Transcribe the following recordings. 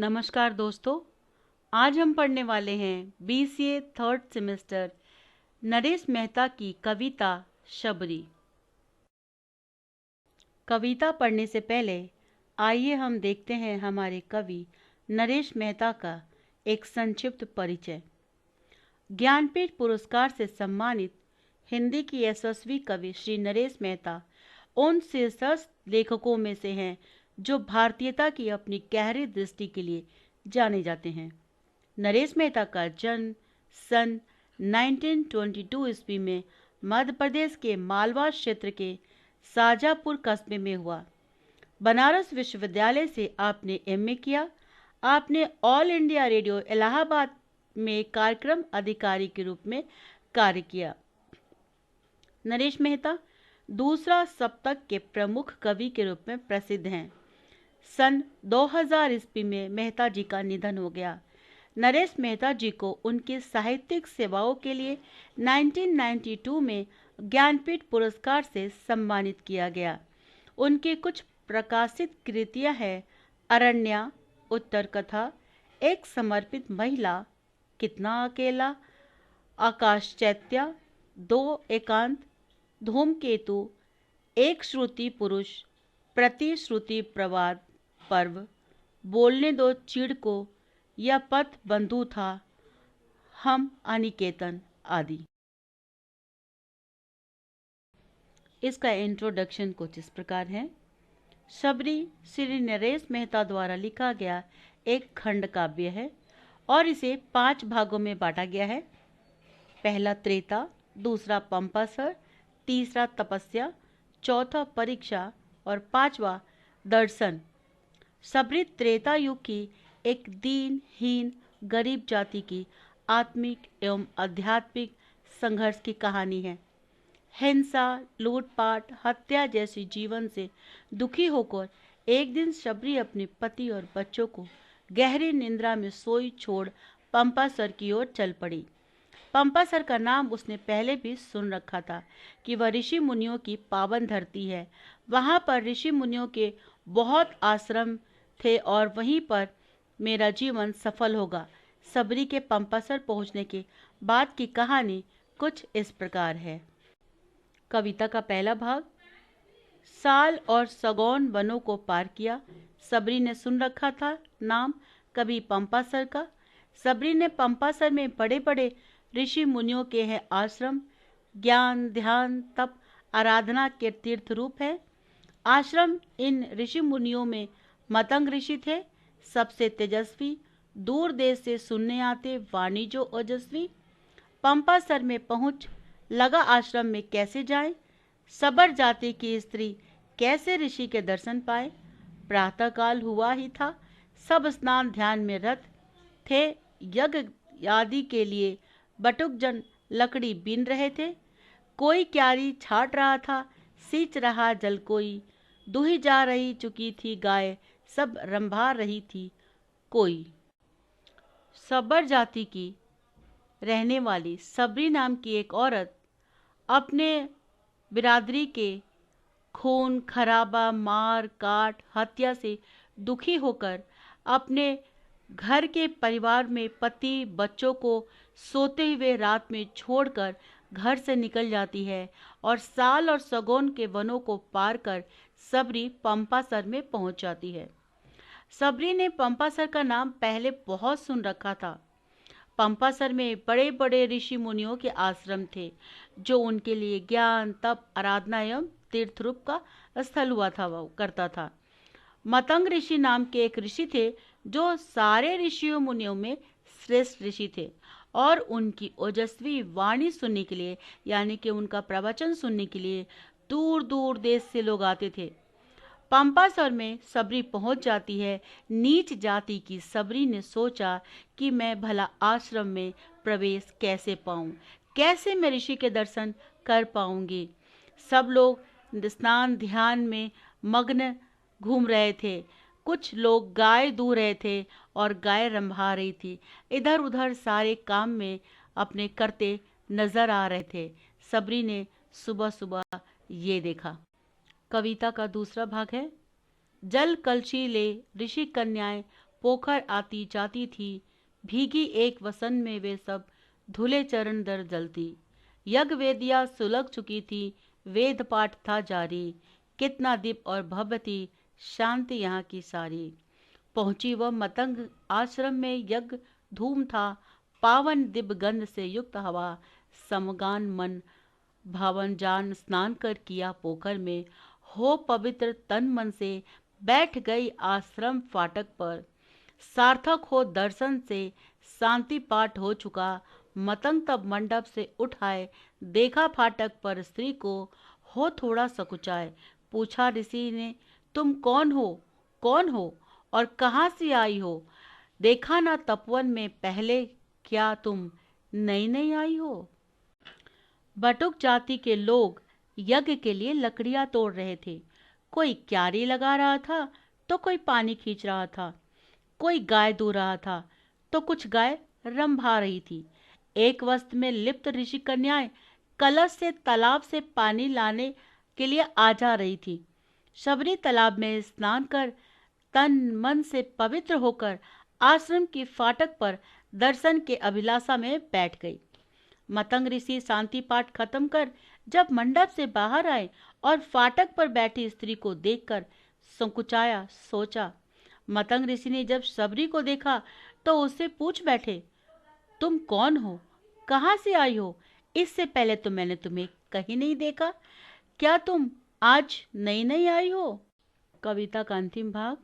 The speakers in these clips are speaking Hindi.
नमस्कार दोस्तों। आज हम पढ़ने वाले हैं BCA third semester Naresh Mehta की कविता शबरी। कविता पढ़ने से पहले आइए हम देखते हैं हमारे कवि नरेश मेहता का एक संक्षिप्त परिचय। ज्ञानपीठ पुरस्कार से सम्मानित हिंदी की यशस्वी कवि श्री नरेश मेहता उन शीर्षस्थ लेखकों में से हैं जो भारतीयता की अपनी गहरी दृष्टि के लिए जाने जाते हैं। नरेश मेहता का जन्म सन 1922 ईस्वी में मध्य प्रदेश के मालवा क्षेत्र के शाजापुर कस्बे में हुआ। बनारस विश्वविद्यालय से आपने MA किया। आपने ऑल इंडिया रेडियो इलाहाबाद में कार्यक्रम अधिकारी के रूप में कार्य किया। नरेश मेहता दूसरा सप्तक के प्रमुख कवि के रूप में प्रसिद्ध हैं। सन 2000 ईस्वी में मेहता जी का निधन हो गया। नरेश मेहता जी को उनकी साहित्यिक सेवाओं के लिए 1992 में ज्ञानपीठ पुरस्कार से सम्मानित किया गया। उनकी कुछ प्रकाशित कृतियां हैं अरण्या, उत्तर कथा, एक समर्पित महिला, कितना अकेला, आकाश चैत्या, दो एकांत, धूमकेतु, एक श्रुति पुरुष, प्रतिश्रुति प्रवाद, पर्व, बोलने दो चिड़ को, यह पथ बंधु था, हम अनिकेतन आदि। इसका इंट्रोडक्शन कुछ इस प्रकार है। शबरी श्री नरेश मेहता द्वारा लिखा गया एक खंड काव्य है और इसे 5 भागों में बांटा गया है। पहला त्रेता, दूसरा पंपासर, तीसरा तपस्या, चौथा परीक्षा और 5वां दर्शन। शबरी त्रेता युग की एक दीनहीन गरीब जाति की आत्मिक एवं आध्यात्मिक संघर्ष की कहानी है। हिंसा, लूटपाट, हत्या जैसी जीवन से दुखी होकर एक दिन शबरी अपने पति और बच्चों को गहरी निद्रा में सोई छोड़ पंपासर की ओर चल पड़ी। पंपासर का नाम उसने पहले भी सुन रखा था कि वह ऋषि मुनियों की पावन धरती है। वहाँ पर ऋषि मुनियों के बहुत आश्रम थे और वहीं पर मेरा जीवन सफल होगा। शबरी के पंपासर पहुँचने के बाद की कहानी कुछ इस प्रकार है। कविता का पहला भाग। साल और सगौन वनों को पार किया। शबरी ने सुन रखा था नाम कवि पंपासर का। शबरी ने पंपासर में बड़े बड़े ऋषि मुनियों के हैं आश्रम। ज्ञान, ध्यान, तप, आराधना के तीर्थ रूप है। आश्रम इन ऋषि मुनियों में मतंग ऋषि थे, सबसे तेजस्वी, दूर देश से सुनने आते, वाणी जो ओजस्वी। पंपासर में पहुंच लगा आश्रम में कैसे जाएं, सबर जाति की स्त्री कैसे ऋषि के दर्शन पाए। प्रातःकाल हुआ ही था, सब स्नान ध्यान में रत थे। यज्ञ आदि के लिए बटुक जन लकड़ी बीन रहे थे। कोई क्यारी छाट रहा था, सींच रहा जल कोई, दूही जा रही चुकी थी गाय, सब रंभा रही थी कोई। सबर जाति की रहने वाली शबरी नाम की एक औरत अपने बिरादरी के खून खराबा, मार काट, हत्या से दुखी होकर अपने घर के परिवार में पति बच्चों को सोते हुए रात में छोड़कर घर से निकल जाती है और साल और सगौन के वनों को पार कर शबरी पंपासर में पहुंच जाती है। शबरी ने पंपासर का नाम पहले बहुत सुन रखा था। पंपासर में बड़े बड़े ऋषि मुनियों के आश्रम थे जो उनके लिए ज्ञान, तप, आराधना एवं तीर्थ रूप का स्थल हुआ था वह करता था। मतंग ऋषि नाम के एक ऋषि थे जो सारे ऋषियों मुनियों में श्रेष्ठ ऋषि थे और उनकी ओजस्वी वाणी सुनने के लिए यानी कि उनका प्रवचन सुनने के लिए दूर दूर देश से लोग आते थे। पंपासर में शबरी पहुंच जाती है। नीच जाति की शबरी ने सोचा कि मैं भला आश्रम में प्रवेश कैसे पाऊं, कैसे मैं ऋषि के दर्शन कर पाऊंगी। सब लोग स्नान ध्यान में मग्न घूम रहे थे। कुछ लोग गाय दूह रहे थे और गाय रंभा रही थी। इधर उधर सारे काम में अपने करते नजर आ रहे थे। शबरी ने सुबह सुबह ये देखा। कविता का दूसरा भाग है। जल कलशी ले ऋषि कन्याएं पोखर आती जाती थी, भीगी एक वसन में वे सब धुले चरण दर जलती। यज्ञ वेदियाँ सुलग चुकी थी, वेद पाठ था जारी, कितना दीप और भव्य थी शांति यहाँ की सारी। पहुंची वह मतंग आश्रम में, यज्ञ धूम था, पावन दिव्य गंध से युक्त हवा, समगान मन भावन जान, स्नान कर किया पोखर में, हो पवित्र तन मन से, बैठ गई आश्रम फाटक पर। सार्थक हो दर्शन से, शांति पाठ हो चुका, मतंग तब मंडप से उठ आए, देखा फाटक पर स्त्री को, हो थोड़ा सकुचाए। पूछा ऋषि ने, तुम कौन हो और कहाँ से आई हो? देखा ना तपवन में पहले, क्या तुम नई नई आई हो? बटुक जाति के लोग यज्ञ के लिए लकड़ियां तोड़ रहे थे। कोई क्यारी लगा रहा था तो कोई पानी खींच रहा था, कोई गाय दूह रहा था तो कुछ गाय रंभा रही थी। एक वस्त्र में लिप्त ऋषि कन्याएं कलश से तालाब से पानी लाने के लिए आ जा रही थी। शबरी तालाब में स्नान कर तन मन से पवित्र होकर आश्रम की फाटक पर दर्शन के अभिलाषा में बैठ गई। मतंग ऋषि शांति पाठ खत्म कर जब मंडप से बाहर आए और फाटक पर बैठी स्त्री को देखकर संकुचाया, सोचा। मतंग ऋषि ने जब शबरी को देखा तो उससे पूछ बैठे, तुम कौन हो, कहाँ से आई हो? इससे पहले तो मैंने तुम्हें कहीं नहीं देखा, क्या तुम आज नई नई आई हो? कविता का अंतिम भाग।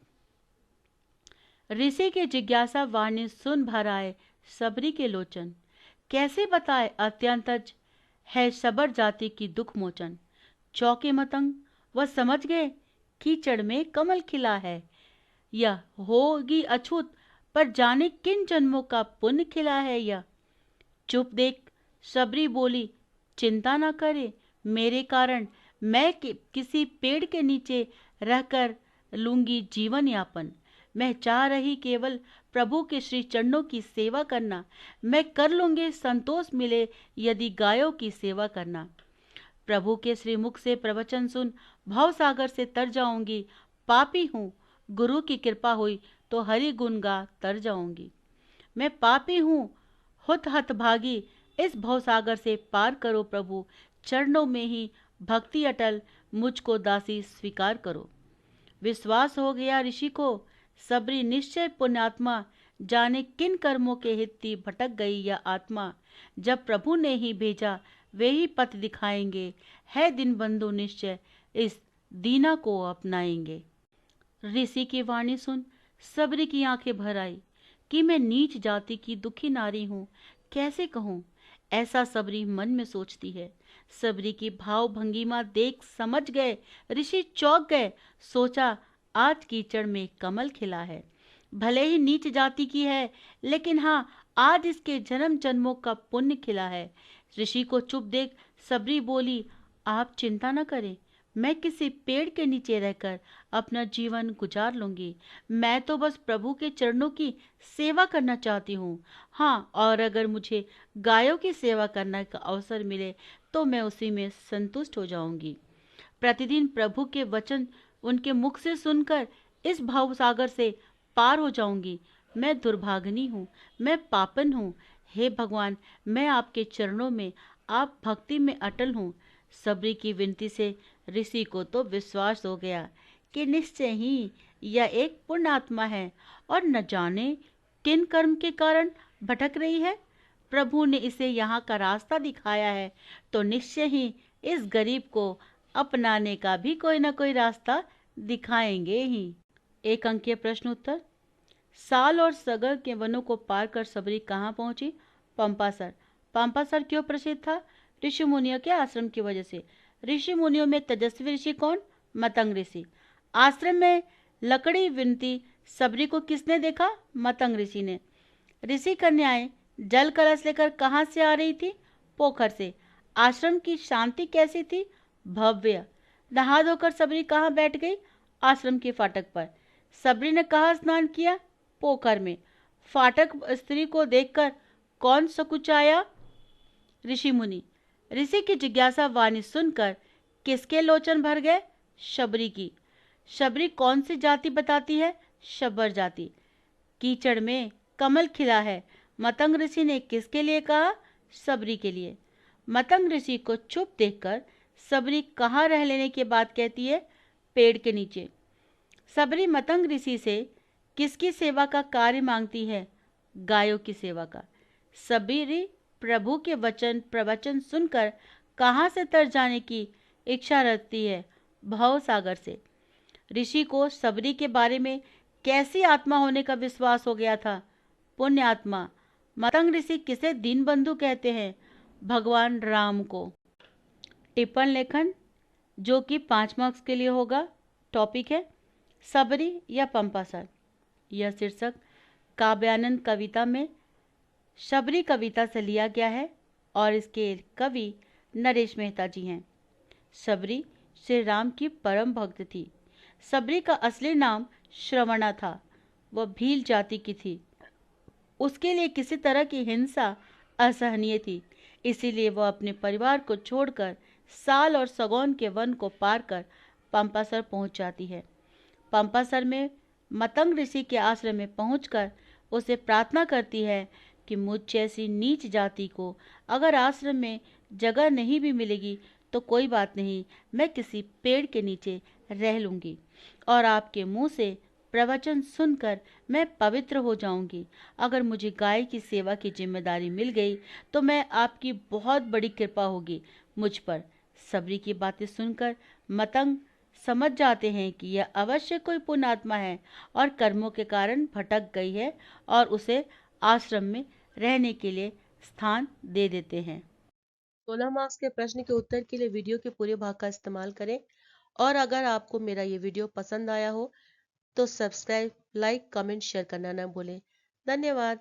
ऋषि की जिज्ञासा वाणी सुन भर आए शबरी के लोचन, कैसे बताए अत्यंतज है शबर जाति की दुख मोचन। चौके मतंग वह समझ गए, कीचड़ में कमल खिला है, यह होगी अछूत, पर जाने किन जन्मों का पुण्य खिला है यह। चुप देख शबरी बोली, चिंता ना करे मेरे कारण, मैं किसी पेड़ के नीचे रहकर लूंगी जीवन यापन। मैं चाह रही केवल प्रभु के श्री चरणों की सेवा करना, मैं कर लूंगी संतोष मिले यदि गायों की सेवा करना। प्रभु के श्री मुख से प्रवचन सुन भव सागर से तर जाऊंगी, पापी हूँ गुरु की कृपा हुई तो हरि गुण गा तर जाऊंगी। मैं पापी हूँ हुत हतभागी, इस भवसागर से पार करो प्रभु, चरणों में ही भक्ति अटल मुझको दासी स्वीकार करो। विश्वास हो गया ऋषि को, सबरी निश्चय पुण्यात्मा, जाने किन कर्मों के हित्ती भटक गई यह आत्मा। जब प्रभु ने ही भेजा वे ही पथ दिखाएंगे, है दिन बंधु निश्चय इस दीना को अपनाएंगे। ऋषि की वाणी सुन सबरी की आंखें भर आई कि मैं नीच जाति की दुखी नारी हूँ, कैसे कहूँ? ऐसा सबरी मन में सोचती है। सबरी की भाव भंगिमा देख समझ गए ऋषि, चौंक गए। सोचा, आज कीचड़ में कमल खिला है, भले ही नीच जाति की है, लेकिन हाँ आज इसके जन्म जन्मों का पुण्य खिला है। ऋषि को चुप देख सबरी बोली, आप चिंता न करें, मैं किसी पेड़ के नीचे रहकर अपना जीवन गुजार लूंगी। मैं तो बस प्रभु के चरणों की सेवा करना चाहती हूँ। हाँ, और अगर मुझे गायों की सेवा करने का अवसर मिले तो मैं उसी में संतुष्ट हो जाऊंगी। प्रतिदिन प्रभु के वचन उनके मुख से सुनकर इस भावसागर से पार हो जाऊंगी। मैं दुर्भागिनी हूँ, मैं पापन हूँ। हे भगवान, मैं आपके चरणों में, आप भक्ति में अटल हूँ। सबरी की विनती से ऋषि को तो विश्वास हो गया कि निश्चय ही यह एक पुण्यात्मा है और न जाने किन कर्म के कारण भटक रही है। प्रभु ने इसे यहाँ का रास्ता दिखाया है तो निश्चय ही इस गरीब को अपनाने का भी कोई न कोई रास्ता दिखाएंगे ही। एक अंकीय प्रश्न उत्तर। साल और सगर के वनों को पार कर सबरी कहाँ पहुंची? पंपासर। पंपासर क्यों प्रसिद्ध था? ऋषि मुनियों के आश्रम की वजह से। ऋषि मुनियों में तेजस्वी ऋषि कौन? मतंग ऋषि। आश्रम में लकड़ी विनती सबरी को किसने देखा? मतंग ऋषि ने। ऋषि कन्याएं जल कलश लेकर कहाँ से आ रही थी? पोखर से। आश्रम की शांति कैसी थी? भव्य। नहा धोकर सबरी कहाँ बैठ गई? आश्रम के फाटक पर। सबरी ने कहाँ स्नान किया? पोखर में। फाटक स्त्री को देखकर कौन सकुचाया? ऋषि मुनि। ऋषि की जिज्ञासा वाणी सुनकर किसके लोचन भर गए? शबरी की। शबरी कौन सी जाति बताती है? शबर जाति। कीचड़ में कमल खिला है। मतंग ऋषि ने किसके लिए कहा? सबरी के लिए। मतंग ऋषि को चुप देखकर सबरी कहाँ रह लेने के बाद कहती है? पेड़ के नीचे। सबरी मतंग ऋषि से किसकी सेवा का कार्य मांगती है? गायों की सेवा का। सबरी प्रभु के वचन प्रवचन सुनकर कहाँ से तर जाने की इच्छा रखती है? भव सागर से। ऋषि को सबरी के बारे में कैसी आत्मा होने का विश्वास हो गया था? पुण्य आत्मा। मतंग ऋषि किसे दीनबंधु कहते हैं? भगवान राम को। टिप्पण लेखन जो कि 5 मार्क्स के लिए होगा। टॉपिक है सबरी या पंपासर। यह शीर्षक काव्यानंद कविता में शबरी कविता से लिया गया है और इसके कवि नरेश मेहता जी हैं। शबरी श्री राम की परम भक्त थी। सबरी का असली नाम श्रवणा था। वह भील जाति की थी। उसके लिए किसी तरह की हिंसा असहनीय थी, इसीलिए वह अपने परिवार को छोड़कर साल और सगौन के वन को पार कर पंपासर पहुंच जाती है। पंपासर में मतंग ऋषि के आश्रम में पहुंचकर उसे प्रार्थना करती है कि मुझ जैसी नीच जाति को अगर आश्रम में जगह नहीं भी मिलेगी तो कोई बात नहीं, मैं किसी पेड़ के नीचे रह लूंगी और आपके मुंह से प्रवचन सुनकर मैं पवित्र हो जाऊंगी। अगर मुझे गाय की सेवा की जिम्मेदारी मिल गई तो मैं आपकी बहुत बड़ी कृपा होगी मुझ पर। सबरी की बातें सुनकर मतंग समझ जाते हैं कि यह अवश्य कोई पुण्यात्मा है और कर्मों के कारण भटक गई है और उसे आश्रम में रहने के लिए स्थान दे देते हैं। 16 मार्क्स के प्रश्न के उत्तर के लिए वीडियो के पूरे भाग का इस्तेमाल करें और अगर आपको मेरा ये वीडियो पसंद आया हो तो सब्सक्राइब, लाइक, कमेंट, शेयर करना ना भूलें। धन्यवाद।